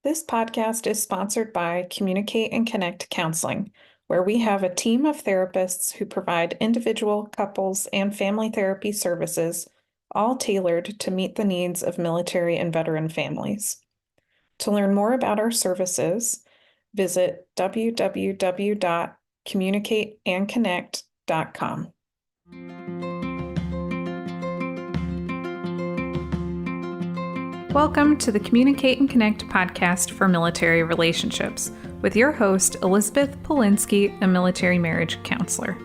This podcast is sponsored by Communicate and Connect Counseling, where we have a team of therapists who provide individual, couples, and family therapy services, all tailored to meet the needs of military and veteran families. To learn more about our services, visit www.communicateandconnect.com. Welcome to the Communicate and Connect podcast for military relationships with your host, Elizabeth Polinsky, a military marriage counselor.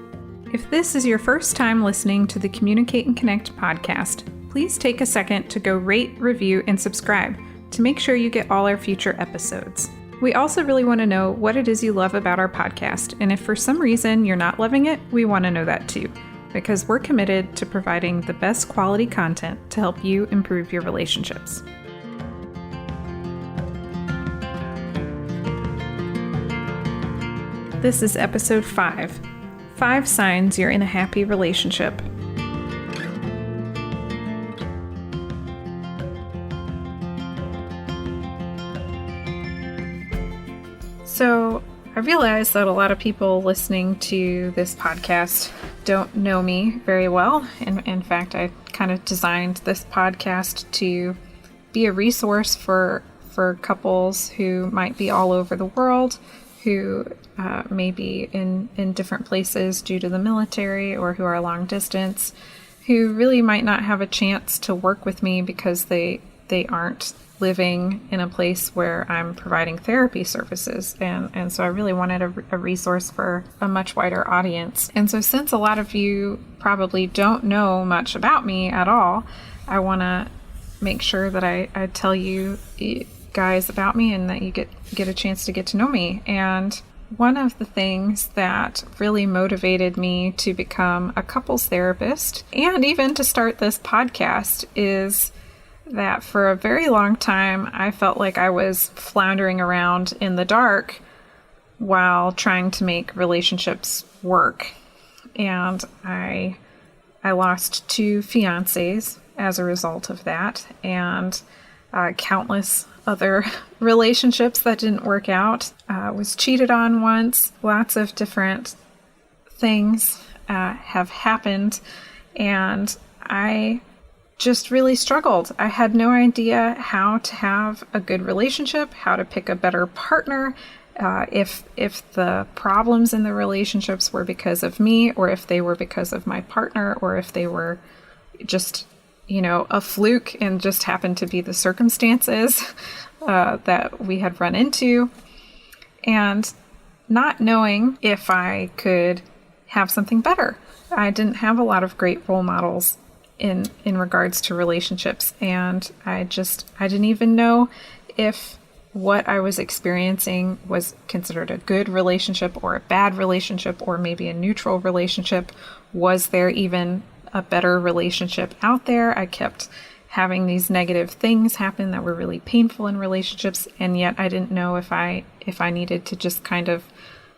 If this is your first time listening to the Communicate and Connect podcast, please take a second to go rate, review, and subscribe to make sure you get all our future episodes. We also really want to know what it is you love about our podcast, and if for some reason you're not loving it, we want to know that too, because we're committed to providing the best quality content to help you improve your relationships. This is episode 5. 5 signs you're in a happy relationship. So, I realize that a lot of people listening to this podcast don't know me very well. In fact, I kind of designed this podcast to be a resource for couples who might be all over the world, who may be in different places due to the military, or who are long distance, who really might not have a chance to work with me because they aren't living in a place where I'm providing therapy services. And so I really wanted a resource for a much wider audience. And so since a lot of you probably don't know much about me at all, I want to make sure that I tell you guys about me and that you get a chance to get to know me. And one of the things that really motivated me to become a couples therapist and even to start this podcast is that for a very long time I felt like I was floundering around in the dark while trying to make relationships work. And I lost 2 fiancés as a result of that, and countless other relationships that didn't work out. Was cheated on once. Lots of different things have happened, and I just really struggled. I had no idea how to have a good relationship, how to pick a better partner, if the problems in the relationships were because of me, or if they were because of my partner, or if they were just a fluke and just happened to be the circumstances that we had run into, and not knowing if I could have something better. I didn't have a lot of great role models in regards to relationships, and I didn't even know if what I was experiencing was considered a good relationship or a bad relationship or maybe a neutral relationship. Was there even a better relationship out there? I kept having these negative things happen that were really painful in relationships, and yet I didn't know if I needed to just kind of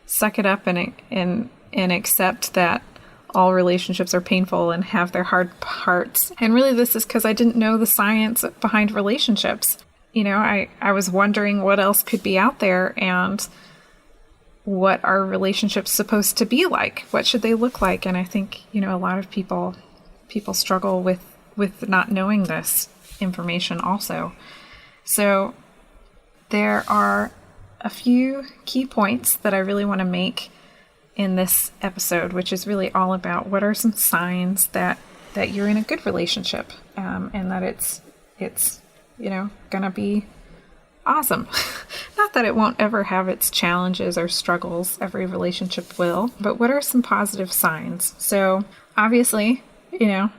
suck it up and accept that all relationships are painful and have their hard parts. And really this is because I didn't know the science behind relationships. I was wondering what else could be out there, and what are relationships supposed to be like? What should they look like? And I think, a lot of people struggle with not knowing this information also. So there are a few key points that I really want to make in this episode, which is really all about what are some signs that you're in a good relationship, and that it's gonna be awesome. Not that it won't ever have its challenges or struggles. Every relationship will. But what are some positive signs? So obviously, you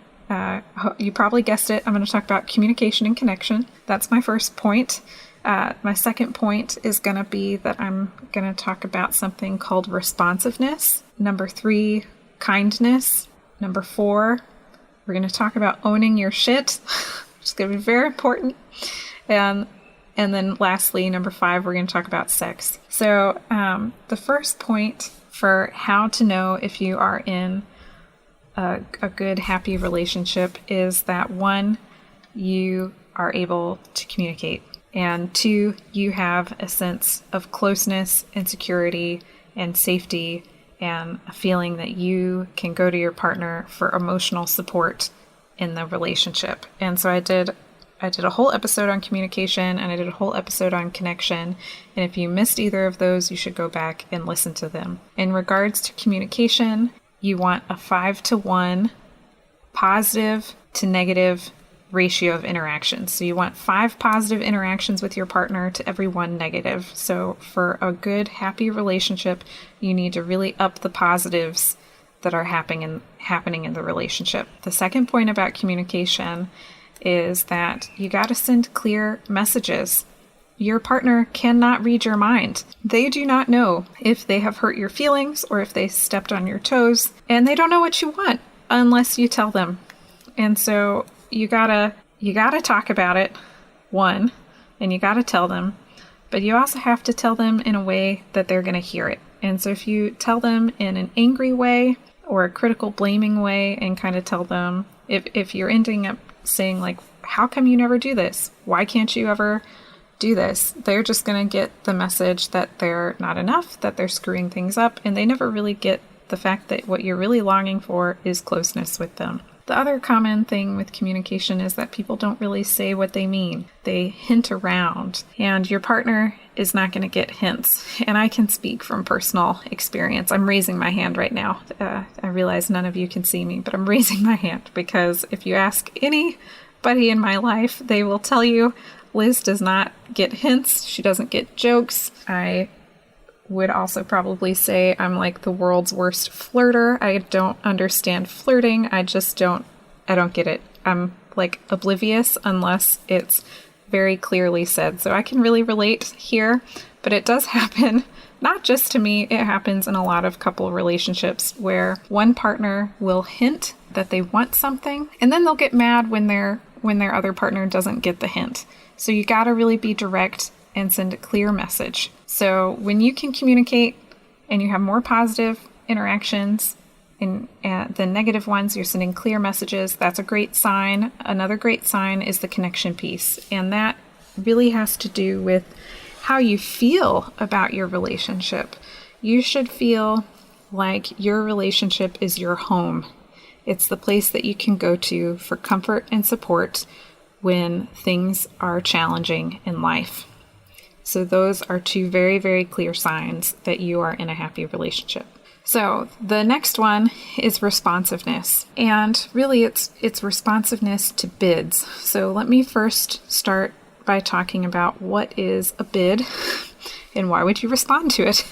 probably guessed it. I'm going to talk about communication and connection. That's my first point. My second point is going to be that I'm going to talk about something called responsiveness. Number 3, kindness. Number 4, we're going to talk about owning your shit, which is going to be very important. And then lastly, number 5, we're going to talk about sex. So the first point for how to know if you are in a good, happy relationship is that 1, you are able to communicate. And 2, you have a sense of closeness and security and safety and a feeling that you can go to your partner for emotional support in the relationship. And so I did a whole episode on communication, and I did a whole episode on connection. And if you missed either of those, you should go back and listen to them. In regards to communication, you want a 5-to-1 positive to negative ratio of interactions. So you want 5 positive interactions with your partner to every 1 negative. So for a good, happy relationship, you need to really up the positives that are happening in the relationship. The second point about communication is that you got to send clear messages. Your partner cannot read your mind. They do not know if they have hurt your feelings or if they stepped on your toes, and they don't know what you want unless you tell them. And so you gotta talk about it, one, and you gotta tell them, but you also have to tell them in a way that they're gonna hear it. And so if you tell them in an angry way or a critical blaming way and kind of tell them, if you're ending up saying like, how come you never do this? Why can't you ever do this? They're just gonna get the message that they're not enough, that they're screwing things up, and they never really get the fact that what you're really longing for is closeness with them. The other common thing with communication is that people don't really say what they mean. They hint around, and your partner is not going to get hints. And I can speak from personal experience. I'm raising my hand right now. I realize none of you can see me, but I'm raising my hand because if you ask anybody in my life, they will tell you Liz does not get hints. She doesn't get jokes. I would also probably say I'm like the world's worst flirter. I don't understand flirting. I don't get it. I'm like oblivious unless it's very clearly said. So I can really relate here, but it does happen, not just to me, it happens in a lot of couple relationships where one partner will hint that they want something, and then they'll get mad when their other partner doesn't get the hint. So you gotta really be direct and send a clear message. So when you can communicate and you have more positive interactions than negative ones, you're sending clear messages, that's a great sign. Another great sign is the connection piece. And that really has to do with how you feel about your relationship. You should feel like your relationship is your home. It's the place that you can go to for comfort and support when things are challenging in life. So those are 2 very, very clear signs that you are in a happy relationship. So the next one is responsiveness. And really it's responsiveness to bids. So let me first start by talking about what is a bid and why would you respond to it.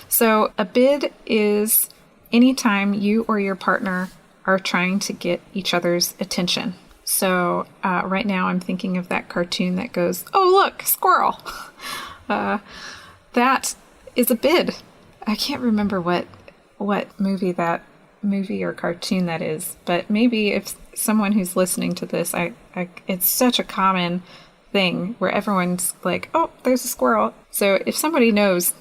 So a bid is anytime you or your partner are trying to get each other's attention. So right now I'm thinking of that cartoon that goes, oh look, squirrel. That is a bid. I can't remember what movie or cartoon that is, but maybe if someone who's listening to this, it's such a common thing where everyone's like, oh, there's a squirrel. So if somebody knows,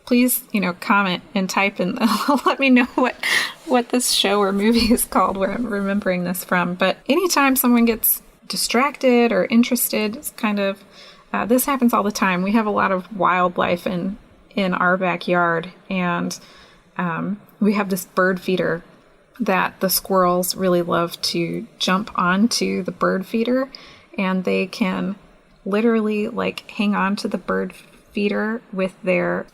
please, comment and type and let me know what this show or movie is called where I'm remembering this from. But anytime someone gets distracted or interested, it's kind of this happens all the time. We have a lot of wildlife in our backyard, and we have this bird feeder that the squirrels really love to jump onto the bird feeder, and they can literally like hang on to the bird feeder with their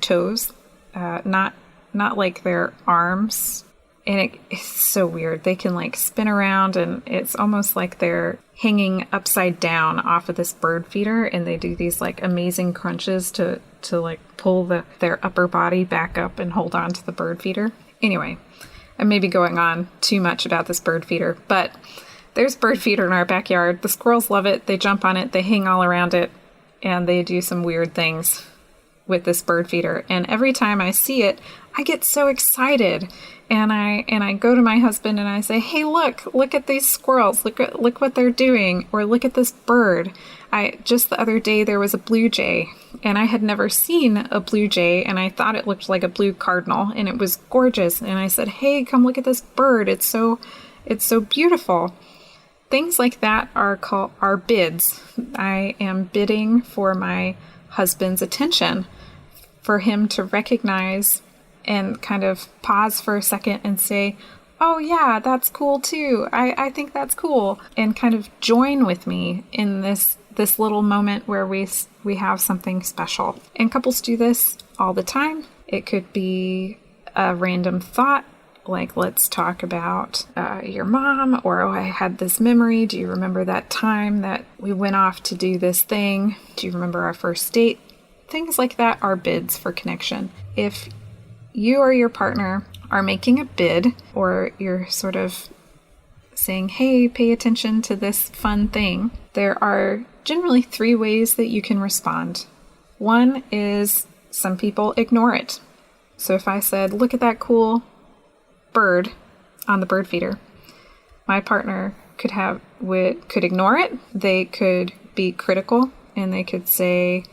toes, not like their arms. And it's so weird. They can like spin around, and it's almost like they're hanging upside down off of this bird feeder, and they do these like amazing crunches to like pull their upper body back up and hold on to the bird feeder. Anyway, I may be going on too much about this bird feeder, but there's bird feeder in our backyard. The squirrels love it. They jump on it. They hang all around it, and they do some weird things with this bird feeder. And every time I see it, I get so excited. And I go to my husband and I say, hey, look at these squirrels. Look what they're doing. Or look at this bird. Just the other day there was a blue jay, and I had never seen a blue jay, and I thought it looked like a blue cardinal, and it was gorgeous. And I said, hey, come look at this bird. It's so beautiful. Things like that are bids. I am bidding for my husband's attention, for him to recognize and kind of pause for a second and say, oh yeah, that's cool too. I think that's cool. And kind of join with me in this little moment where we have something special. And couples do this all the time. It could be a random thought, like, let's talk about your mom, or, oh, I had this memory. Do you remember that time that we went off to do this thing? Do you remember our first date? Things like that are bids for connection. If you or your partner are making a bid, or you're sort of saying, hey, pay attention to this fun thing, there are generally 3 ways that you can respond. One is some people ignore it. So if I said, look at that cool bird on the bird feeder, my partner could ignore it. They could be critical, and they could say,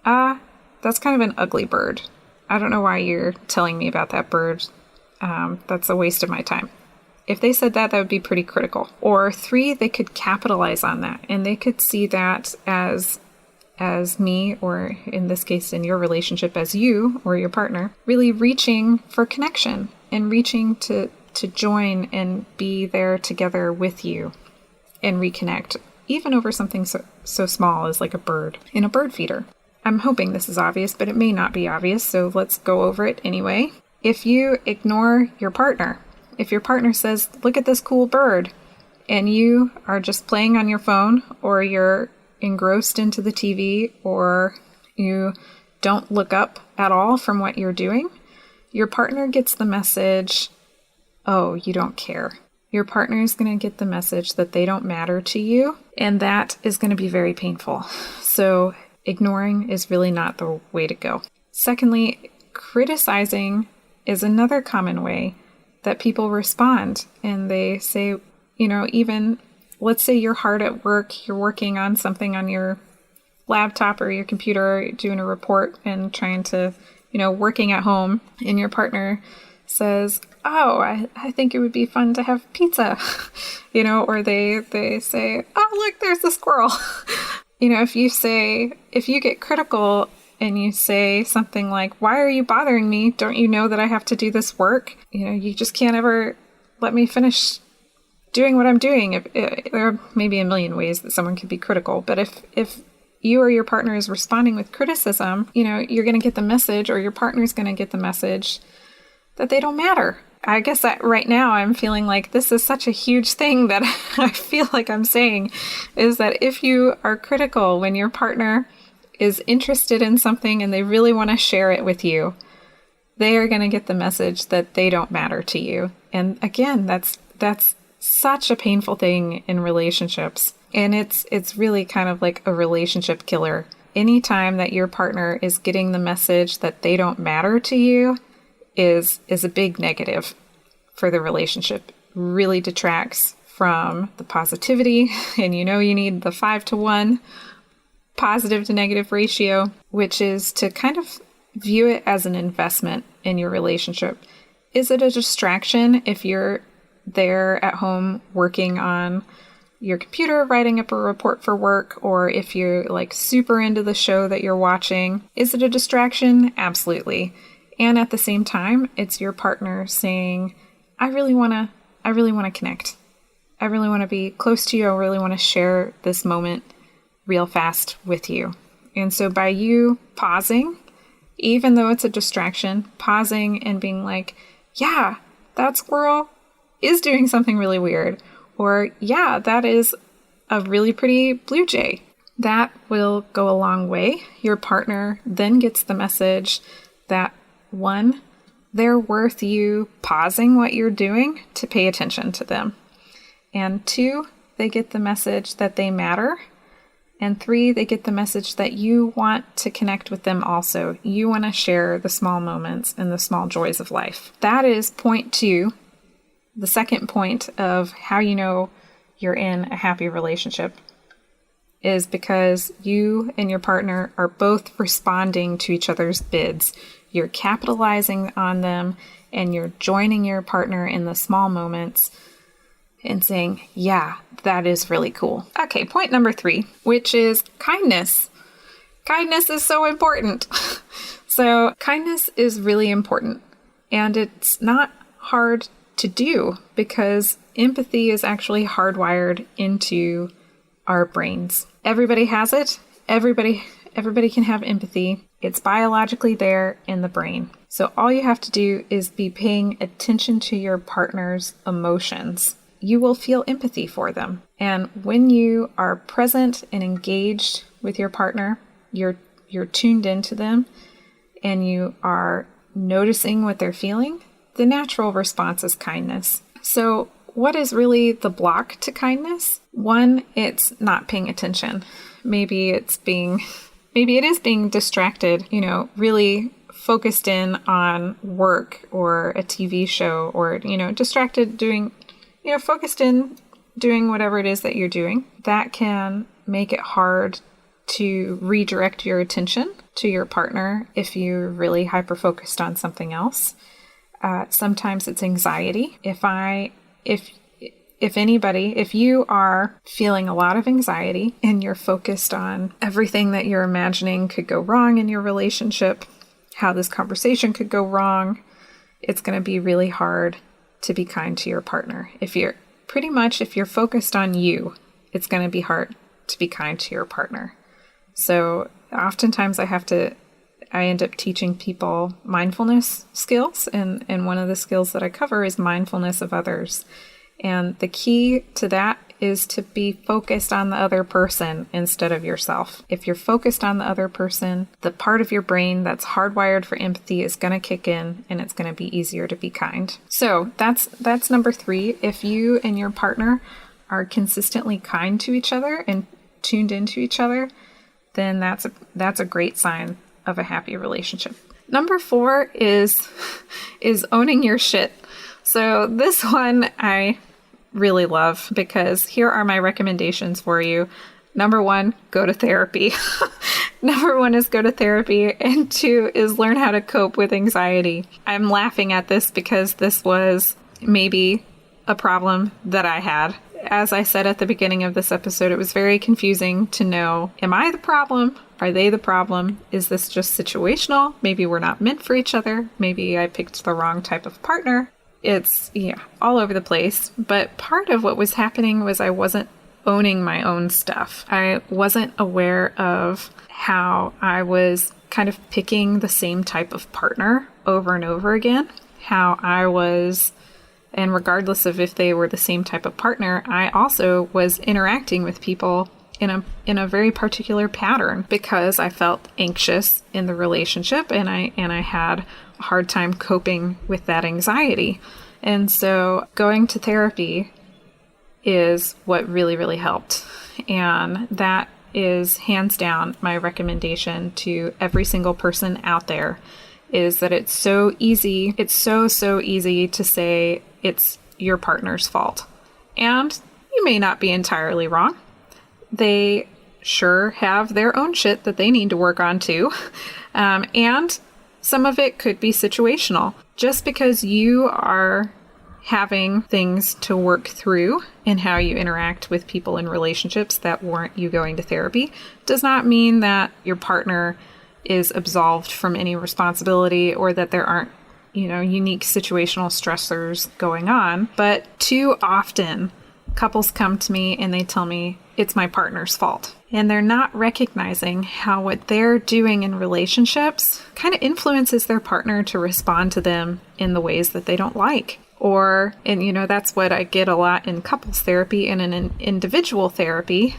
that's kind of an ugly bird. I don't know why you're telling me about that bird. That's a waste of my time. If they said that would be pretty critical. Or 3, they could capitalize on that, and they could see that as me, or in this case, in your relationship, as you or your partner, really reaching for connection and reaching to join and be there together with you and reconnect, even over something so small as like a bird in a bird feeder. I'm hoping this is obvious, but it may not be obvious, so let's go over it anyway. If you ignore your partner, if your partner says, look at this cool bird, and you are just playing on your phone, or you're engrossed into the TV, or you don't look up at all from what you're doing, your partner gets the message, oh, you don't care. Your partner is going to get the message that they don't matter to you, and that is going to be very painful. So ignoring is really not the way to go. Secondly, criticizing is another common way that people respond, and they say, even let's say you're hard at work, you're working on something on your laptop or your computer, doing a report and trying to, working at home, and your partner says, oh, I think it would be fun to have pizza, or they say, oh, look, there's a squirrel. If you get critical and you say something like, why are you bothering me? Don't you know that I have to do this work? You just can't ever let me finish doing what I'm doing. There are maybe a million ways that someone could be critical, but if you or your partner is responding with criticism, you're going to get the message, or your partner's going to get the message that they don't matter. I guess that right now I'm feeling like this is such a huge thing that I feel like I'm saying, is that if you are critical when your partner is interested in something and they really want to share it with you, they are going to get the message that they don't matter to you. And again, that's such a painful thing in relationships. And it's really kind of like a relationship killer. Anytime that your partner is getting the message that they don't matter to you is a big negative for the relationship. Really detracts from the positivity. And you need the 5-to-1 positive to negative ratio, which is to kind of view it as an investment in your relationship. Is it a distraction if you're there at home working on your computer, writing up a report for work, or if you're like super into the show that you're watching? Is it a distraction? Absolutely. And at the same time, it's your partner saying, I really want to connect. I really want to be close to you. I really want to share this moment real fast with you. And so by you pausing, even though it's a distraction, pausing and being like, yeah, that squirrel is doing something really weird. Or, yeah, that is a really pretty blue jay. That will go a long way. Your partner then gets the message that, 1, they're worth you pausing what you're doing to pay attention to them. And 2, they get the message that they matter. And 3, they get the message that you want to connect with them also. You want to share the small moments and the small joys of life. That is point 2. The second point of how you know you're in a happy relationship is because you and your partner are both responding to each other's bids. You're capitalizing on them, and you're joining your partner in the small moments and saying, yeah, that is really cool. Okay, point number 3, which is kindness. Kindness is so important. So kindness is really important, and it's not hard to do because empathy is actually hardwired into our brains. Everybody has it. Everybody can have empathy. It's biologically there in the brain. So all you have to do is be paying attention to your partner's emotions. You will feel empathy for them. And when you are present and engaged with your partner, you're tuned into them and you are noticing what they're feeling, the natural response is kindness. So what is really the block to kindness? One, it's not paying attention. Maybe it is being distracted, really focused in on work or a TV show or, distracted doing, focused in doing whatever it is that you're doing. That can make it hard to redirect your attention to your partner if you're really hyper-focused on something else. Sometimes it's anxiety. If you are feeling a lot of anxiety and you're focused on everything that you're imagining could go wrong in your relationship, how this conversation could go wrong, it's going to be really hard to be kind to your partner. If you're focused on you, it's going to be hard to be kind to your partner. So oftentimes I end up teaching people mindfulness skills, and one of the skills that I cover is mindfulness of others. And the key to that is to be focused on the other person instead of yourself. If you're focused on the other person, the part of your brain that's hardwired for empathy is going to kick in, and it's going to be easier to be kind. So that's number 3. If you and your partner are consistently kind to each other and tuned into each other, then that's a great sign of a happy relationship. Number 4 is owning your shit. So this one I really love because here are my recommendations for you. Number 1, go to therapy. Number 1 is go to therapy, and 2 is learn how to cope with anxiety. I'm laughing at this because this was maybe a problem that I had. As I said at the beginning of this episode, it was very confusing to know, am I the problem? Are they the problem? Is this just situational? Maybe we're not meant for each other. Maybe I picked the wrong type of partner. It's, all over the place. But part of what was happening was I wasn't owning my own stuff. I wasn't aware of how I was kind of picking the same type of partner over and over again. How I was, and regardless of if they were the same type of partner, I also was interacting with people in a very particular pattern because I felt anxious in the relationship and I had a hard time coping with that anxiety. And so going to therapy is what really, really helped. And that is hands down my recommendation to every single person out there, is that it's so easy. It's so easy to say it's your partner's fault. And you may not be entirely wrong. They sure have their own shit that they need to work on too. And some of it could be situational. Just because you are having things to work through in how you interact with people in relationships that warrant you going to therapy does not mean that your partner is absolved from any responsibility or that there aren't, unique situational stressors going on. But too often, couples come to me and they tell me it's my partner's fault. And they're not recognizing how what they're doing in relationships kind of influences their partner to respond to them in the ways that they don't like. That's what I get a lot in couples therapy and in individual therapy.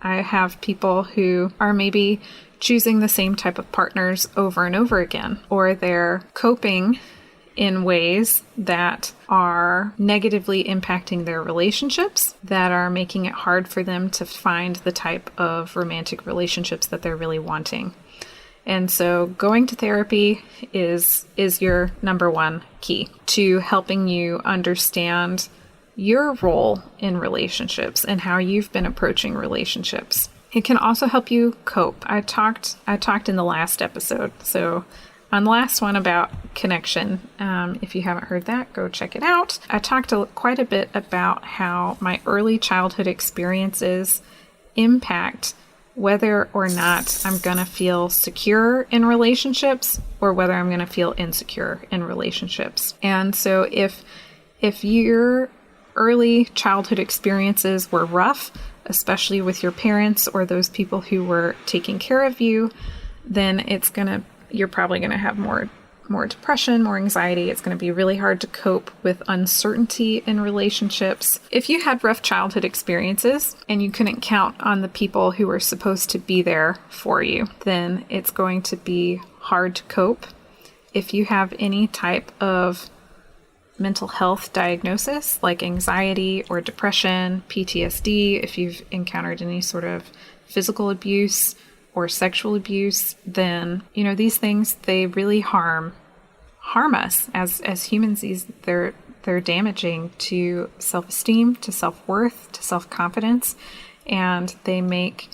I have people who are maybe choosing the same type of partners over and over again, or they're coping in ways that are negatively impacting their relationships, that are making it hard for them to find the type of romantic relationships that they're really wanting. And so going to therapy is your number 1 key to helping you understand your role in relationships and how you've been approaching relationships. It can also help you cope. I talked in the last episode, so on the last one about connection, if you haven't heard that, go check it out. I talked quite a bit about how my early childhood experiences impact whether or not I'm going to feel secure in relationships or whether I'm going to feel insecure in relationships. And so if your early childhood experiences were rough, especially with your parents or those people who were taking care of you, then you're probably going to have more depression, more anxiety. It's going to be really hard to cope with uncertainty in relationships. If you had rough childhood experiences and you couldn't count on the people who were supposed to be there for you, then it's going to be hard to cope. If you have any type of mental health diagnosis like anxiety or depression, PTSD, if you've encountered any sort of physical abuse or sexual abuse, then, these things, they really harm us as humans. They're damaging to self-esteem, to self-worth, to self-confidence, and they make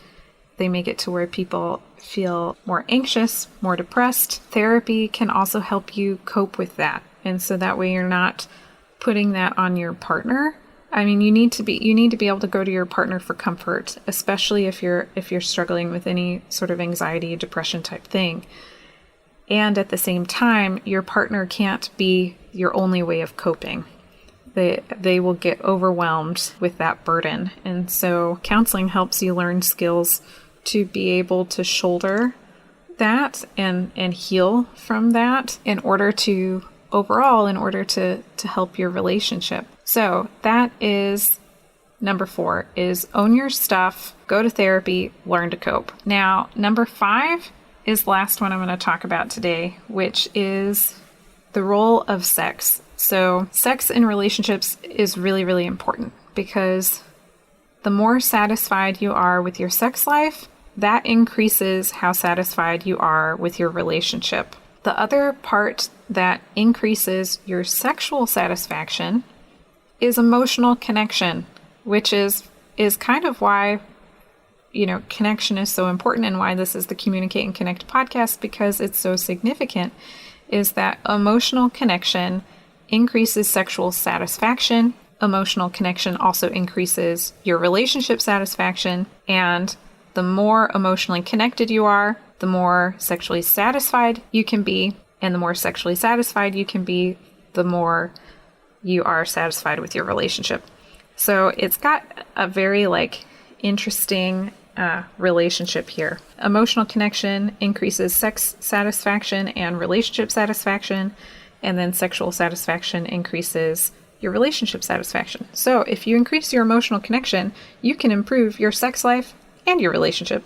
it to where people feel more anxious, more depressed. Therapy can also help you cope with that. And so that way you're not putting that on your partner. I mean, you need to be able to go to your partner for comfort, especially if you're struggling with any sort of anxiety, depression type thing. And at the same time, your partner can't be your only way of coping. They will get overwhelmed with that burden. And so counseling helps you learn skills to be able to shoulder that and heal from that in order to help your relationship. So that is number 4, is own your stuff, go to therapy, learn to cope. Now, number 5 is the last one I'm going to talk about today, which is the role of sex. So sex in relationships is really, really important because the more satisfied you are with your sex life, that increases how satisfied you are with your relationship. The other part that increases your sexual satisfaction is emotional connection, which is kind of why, connection is so important and why this is the Communicate and Connect podcast, because it's so significant, is that emotional connection increases sexual satisfaction. Emotional connection also increases your relationship satisfaction. And the more emotionally connected you are, the more sexually satisfied you can be. And the more sexually satisfied you can be, the more you are satisfied with your relationship. So it's got a very interesting relationship here. Emotional connection increases sex satisfaction and relationship satisfaction, and then sexual satisfaction increases your relationship satisfaction. So if you increase your emotional connection, you can improve your sex life and your relationship.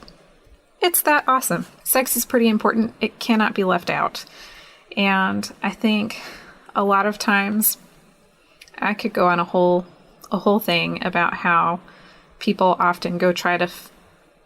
It's that awesome. Sex is pretty important. It cannot be left out. And I think a lot of times I could go on a whole thing about how people often go try to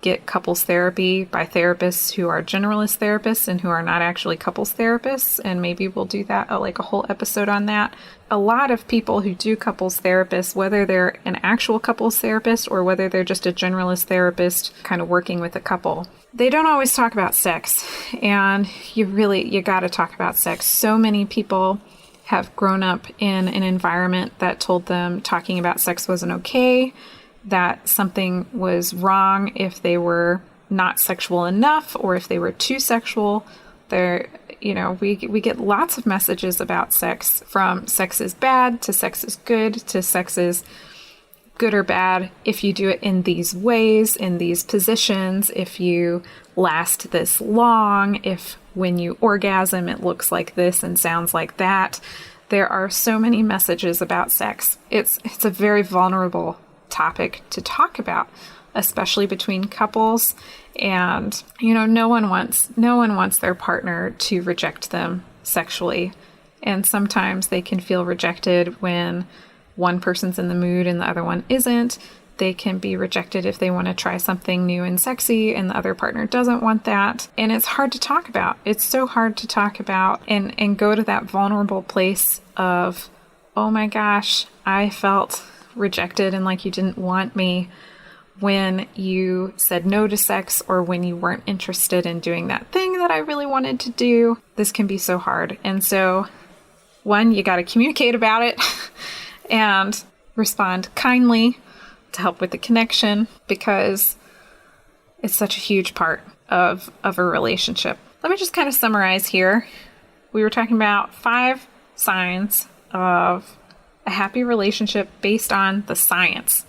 get couples therapy by therapists who are generalist therapists and who are not actually couples therapists. And maybe we'll do that, a whole episode on that. A lot of people who do couples therapists, whether they're an actual couples therapist or whether they're just a generalist therapist kind of working with a couple, they don't always talk about sex. And you got to talk about sex. So many people have grown up in an environment that told them talking about sex wasn't okay, that something was wrong if they were not sexual enough or if they were too sexual. We get lots of messages about sex, from sex is bad to sex is good to sex is good or bad if you do it in these ways, in these positions, if you last this long, if when you orgasm it looks like this and sounds like that. There are so many messages about sex. It's a very vulnerable topic to talk about, especially between couples. And, no one wants their partner to reject them sexually. And sometimes they can feel rejected when one person's in the mood and the other one isn't. They can be rejected if they want to try something new and sexy and the other partner doesn't want that. And it's hard to talk about. It's so hard to talk about and go to that vulnerable place of, oh my gosh, I felt rejected and like you didn't want me when you said no to sex or when you weren't interested in doing that thing that I really wanted to do. This can be so hard. And so, one, you got to communicate about it and respond kindly to help with the connection, because it's such a huge part of a relationship. Let me just kind of summarize here. We were talking about 5 signs of a happy relationship based on the science.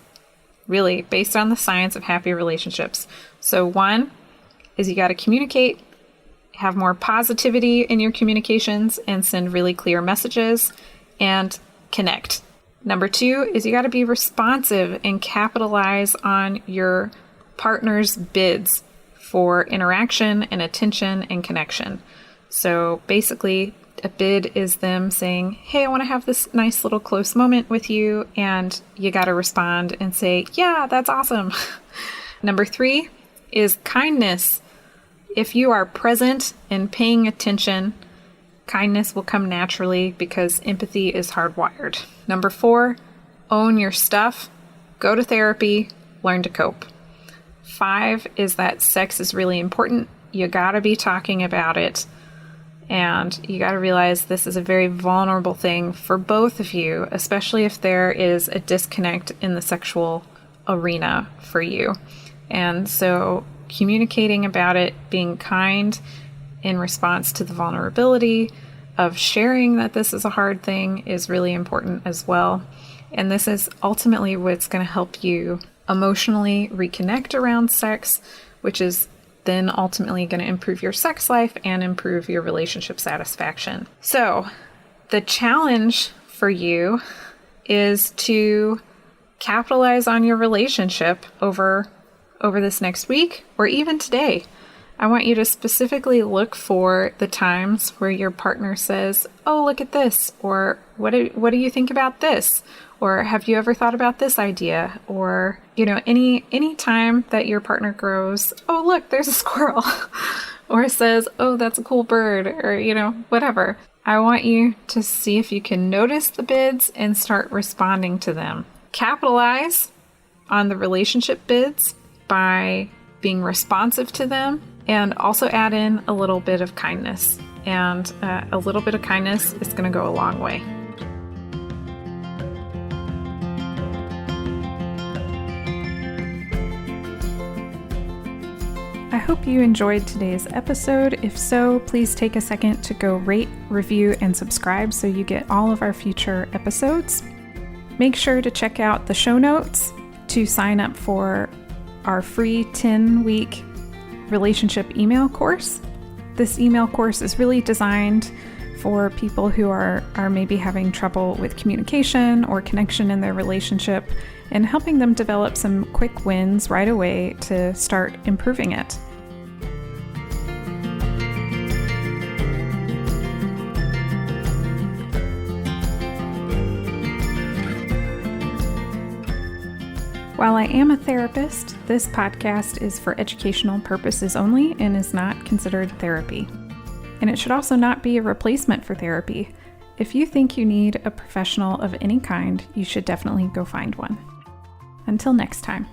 Really, based on the science of happy relationships. So 1 is you got to communicate, have more positivity in your communications, and send really clear messages, and connect. Number 2 is you got to be responsive and capitalize on your partner's bids for interaction and attention and connection. So basically, a bid is them saying, hey, I want to have this nice little close moment with you. And you got to respond and say, yeah, that's awesome. Number 3 is kindness. If you are present and paying attention, kindness will come naturally because empathy is hardwired. Number 4, own your stuff, go to therapy, learn to cope. 5 is that sex is really important. You got to be talking about it. And you got to realize this is a very vulnerable thing for both of you, especially if there is a disconnect in the sexual arena for you. And so communicating about it, being kind in response to the vulnerability of sharing that this is a hard thing is really important as well. And this is ultimately what's going to help you emotionally reconnect around sex, which is then ultimately going to improve your sex life and improve your relationship satisfaction. So the challenge for you is to capitalize on your relationship over this next week or even today. I want you to specifically look for the times where your partner says, oh, look at this, or what do you think about this? Or have you ever thought about this idea? Or, any time that your partner goes, oh, look, there's a squirrel, or says, oh, that's a cool bird, or, whatever. I want you to see if you can notice the bids and start responding to them. Capitalize on the relationship bids by being responsive to them, and also add in a little bit of kindness. And a little bit of kindness is going to go a long way. I hope you enjoyed today's episode. If so, please take a second to go rate, review, and subscribe so you get all of our future episodes. Make sure to check out the show notes to sign up for our free 10-week relationship email course. This email course is really designed for people who are maybe having trouble with communication or connection in their relationship, and helping them develop some quick wins right away to start improving it. While I am a therapist, this podcast is for educational purposes only and is not considered therapy. And it should also not be a replacement for therapy. If you think you need a professional of any kind, you should definitely go find one. Until next time.